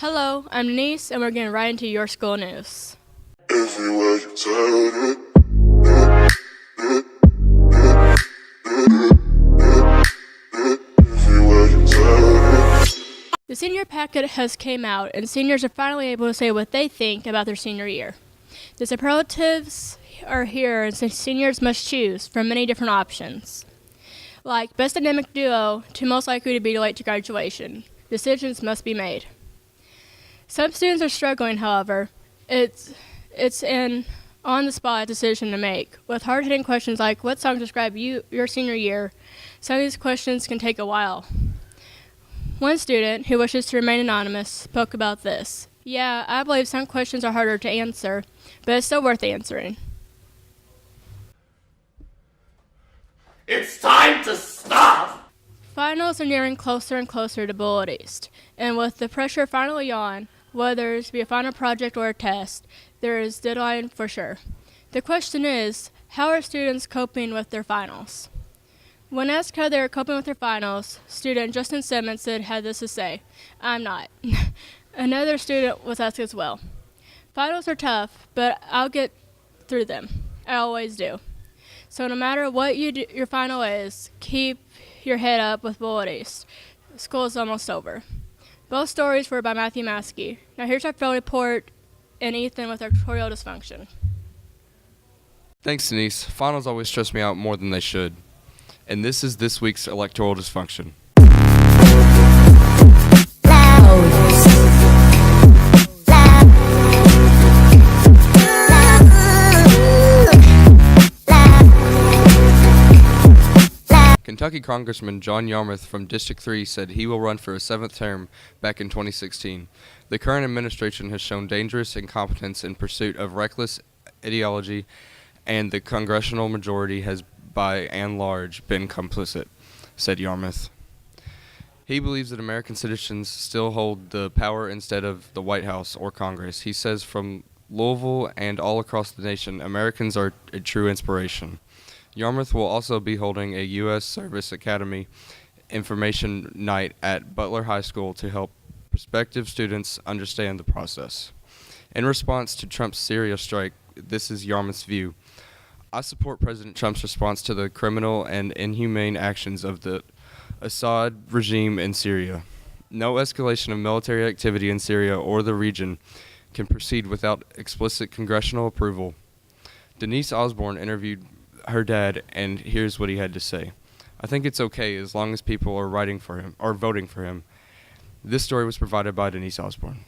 Hello, I'm Denise, and we're getting right into your school news. Everywhere you turn it. Everywhere you turn it. The senior packet has came out, and seniors are finally able to say what they think about their senior year. The superlatives are here, and seniors must choose from many different options, like best dynamic duo to most likely to be late to graduation. Decisions must be made. Some students are struggling, however. It's an on-the-spot decision to make, with hard-hitting questions like what song describe your senior year. Some of these questions can take a while. One student, who wishes to remain anonymous, spoke about this. Yeah, I believe some questions are harder to answer, but it's still worth answering. It's time to stop! Finals are nearing closer and closer to Bullet East, and with the pressure finally on, whether it be a final project or a test, there is deadline for sure. The question is, how are students coping with their finals? When asked how they are coping with their finals, student Justin Simmons had this to say, I'm not. Another student was asked as well. Finals are tough, but I'll get through them. I always do. So no matter what your final is, keep your head up with Bullet East. School is almost over. Both stories were by Matthew Maskey. Now here's our field report and Ethan with electoral dysfunction. Thanks, Denise. Finals always stress me out more than they should. And this is this week's electoral dysfunction. Kentucky Congressman John Yarmouth from District 3 said he will run for a seventh term back in 2016. The current administration has shown dangerous incompetence in pursuit of reckless ideology, and the congressional majority has, by and large, been complicit, said Yarmouth. He believes that American citizens still hold the power instead of the White House or Congress. He says from Louisville and all across the nation, Americans are a true inspiration. Yarmouth will also be holding a U.S. Service Academy information night at Butler High School to help prospective students understand the process. In response to Trump's Syria strike, this is Yarmouth's view. I support President Trump's response to the criminal and inhumane actions of the Assad regime in Syria. No escalation of military activity in Syria or the region can proceed without explicit congressional approval. Denise Osborne interviewed her dad, and here's what he had to say. I think it's okay as long as people are writing for him or voting for him. This story was provided by Denise Osborne.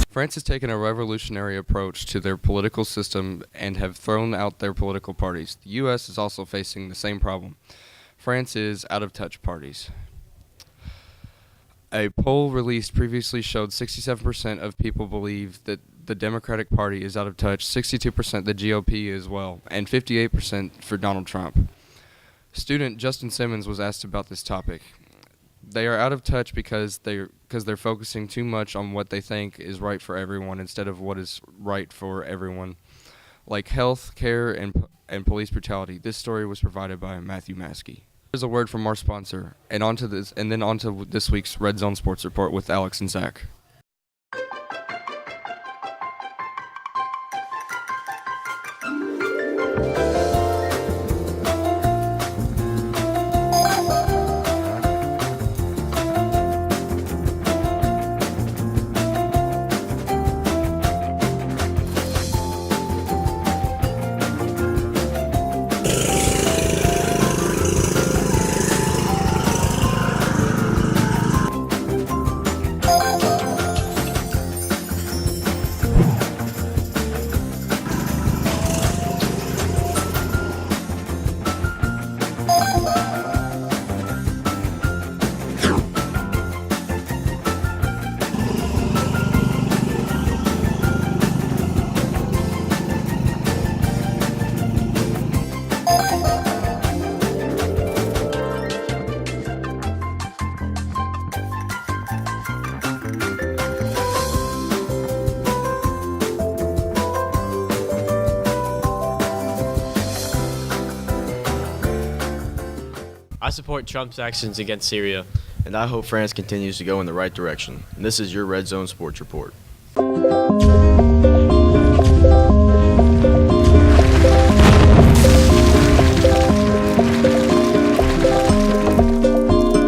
France has taken a revolutionary approach to their political system and have thrown out their political parties. The U.S. is also facing the same problem. France is out of touch parties. A poll released previously showed 67% of people believe that the Democratic Party is out of touch, 62% the GOP as well, and 58% for Donald Trump. Student Justin Simmons was asked about this topic. They are out of touch because they're focusing too much on what they think is right for everyone instead of what is right for everyone, like health care and police brutality. This story was provided by Matthew Maskey. Here's a word from our sponsor, and on to this week's Red Zone Sports Report with Alex and Zach. I support Trump's actions against Syria, and I hope France continues to go in the right direction. And this is your Red Zone Sports Report.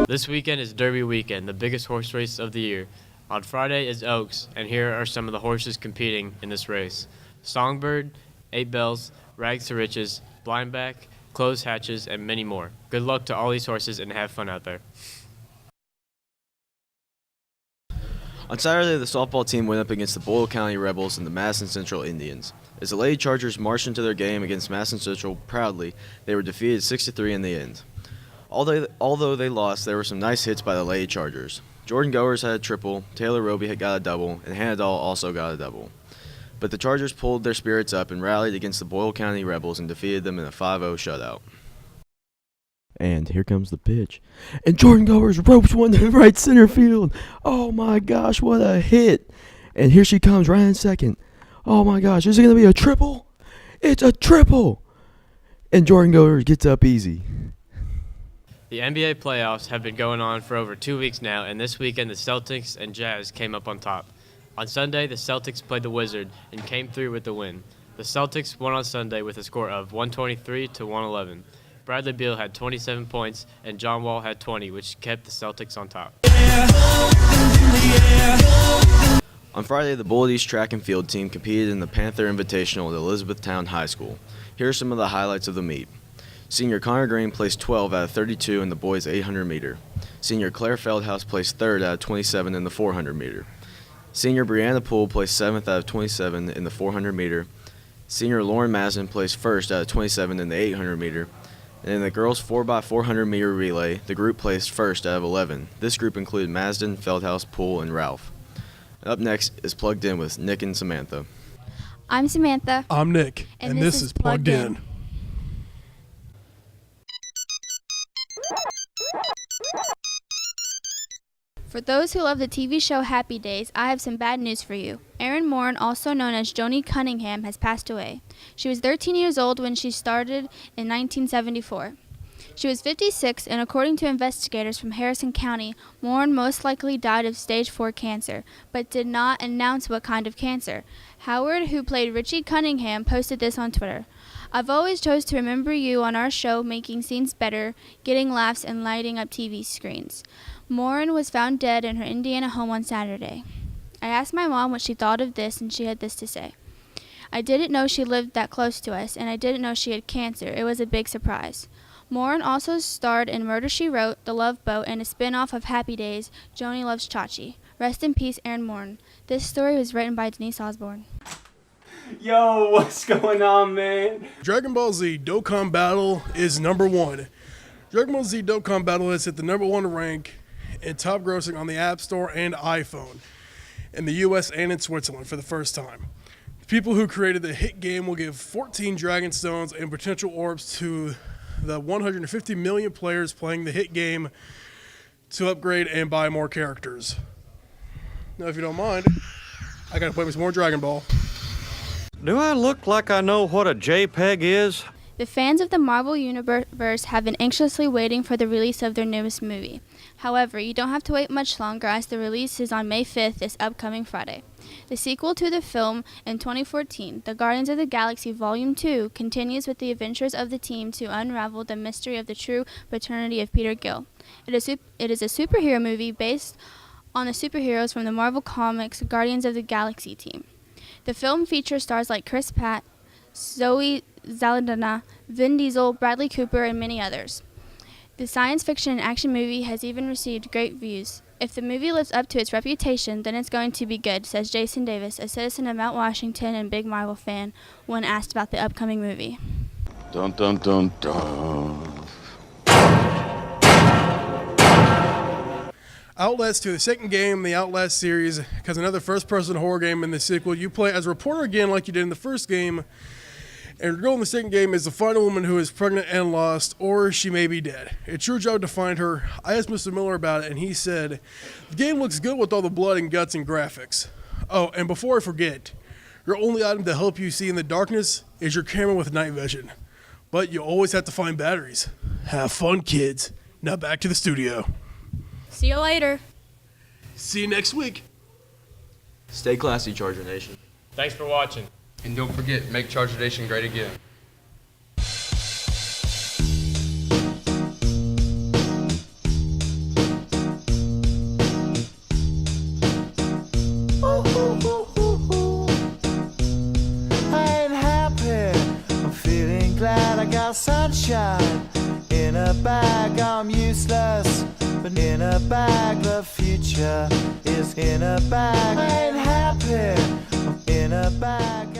This weekend is Derby weekend, the biggest horse race of the year. On Friday is Oaks, and here are some of the horses competing in this race. Songbird, 8 Bells, Rags to Riches, Blindback, Closed Hatches, and many more. Good luck to all these horses and have fun out there. On Saturday, the softball team went up against the Boyle County Rebels and the Madison Central Indians. As the Lady Chargers marched into their game against Madison Central proudly, they were defeated 6-3 in the end. Although they lost, there were some nice hits by the Lady Chargers. Jordan Goers had a triple, Taylor Roby had got a double, and Hannah Dahl also got a double. But the Chargers pulled their spirits up and rallied against the Boyle County Rebels and defeated them in a 5-0 shutout. And here comes the pitch. And Jordan Goers ropes one to right center field. Oh my gosh, what a hit. And here she comes right in second. Oh my gosh, is it going to be a triple? It's a triple. And Jordan Goers gets up easy. The NBA playoffs have been going on for over 2 weeks now, and this weekend the Celtics and Jazz came up on top. On Sunday, the Celtics played the Wizards and came through with the win. The Celtics won on Sunday with a score of 123-111. Bradley Beal had 27 points, and John Wall had 20, which kept the Celtics on top. On Friday, the Bullet East track and field team competed in the Panther Invitational at Elizabethtown High School. Here are some of the highlights of the meet. Senior Connor Green placed 12 out of 32 in the boys' 800 meter. Senior Claire Feldhouse placed 3rd out of 27 in the 400 meter. Senior Brianna Poole placed 7th out of 27 in the 400 meter. Senior Lauren Mazin placed 1st out of 27 in the 800 meter. And in the girls' 4x400 meter relay, the group placed 1st out of 11. This group included Mazden, Feldhouse, Poole, and Ralph. Up next is Plugged In with Nick and Samantha. I'm Samantha. I'm Nick, and this is Plugged In. For those who love the TV show Happy Days, I have some bad news for you. Erin Moran, also known as Joni Cunningham, has passed away. She was 13 years old when she started in 1974. She was 56, and according to investigators from Harrison County, Moran most likely died of stage 4 cancer, but did not announce what kind of cancer. Howard, who played Richie Cunningham, posted this on Twitter. I've always chose to remember you on our show, making scenes better, getting laughs, and lighting up TV screens. Moran was found dead in her Indiana home on Saturday. I asked my mom what she thought of this, and she had this to say. I didn't know she lived that close to us, and I didn't know she had cancer. It was a big surprise. Moran also starred in Murder, She Wrote, The Love Boat, and a spin-off of Happy Days, Joni Loves Chachi. Rest in peace, Erin Moran. This story was written by Denise Osborne. Yo, what's going on, man? Dragon Ball Z Dokkan Battle is number 1. Dragon Ball Z Dokkan Battle has hit the number 1 rank in top grossing on the App Store and iPhone in the US and in Switzerland for the first time. The people who created the hit game will give 14 Dragon Stones and potential orbs to the 150 million players playing the hit game to upgrade and buy more characters. Now, if you don't mind, I gotta play with some more Dragon Ball. Do I look like I know what a JPEG is? The fans of the Marvel Universe have been anxiously waiting for the release of their newest movie. However, you don't have to wait much longer, as the release is on May 5th, this upcoming Friday. The sequel to the film in 2014, The Guardians of the Galaxy Volume 2, continues with the adventures of the team to unravel the mystery of the true paternity of Peter Gill. It is a superhero movie based on the superheroes from the Marvel Comics Guardians of the Galaxy team. The film features stars like Chris Pratt, Zoe Saldana, Vin Diesel, Bradley Cooper, and many others. The science fiction and action movie has even received great reviews. If the movie lives up to its reputation, then it's going to be good, says Jason Davis, a citizen of Mount Washington and big Marvel fan, when asked about the upcoming movie. Dun dun dun dun. Outlast to the second game in the Outlast series, because another first-person horror game in the sequel. You play as a reporter again like you did in the first game, and your goal in the second game is to find a woman who is pregnant and lost, or she may be dead. It's your job to find her. I asked Mr. Miller about it, and he said, the game looks good with all the blood and guts and graphics. Oh, and before I forget, your only item to help you see in the darkness is your camera with night vision. But you always have to find batteries. Have fun, kids. Now back to the studio. See you later. See you next week. Stay classy, Charger Nation. Thanks for watching. And don't forget, make Charger Nation great again. I ain't happy, I'm feeling glad I got sunshine in a bag. I'm useless, but in a bag the future is in a bag. I ain't happy, I'm in a bag.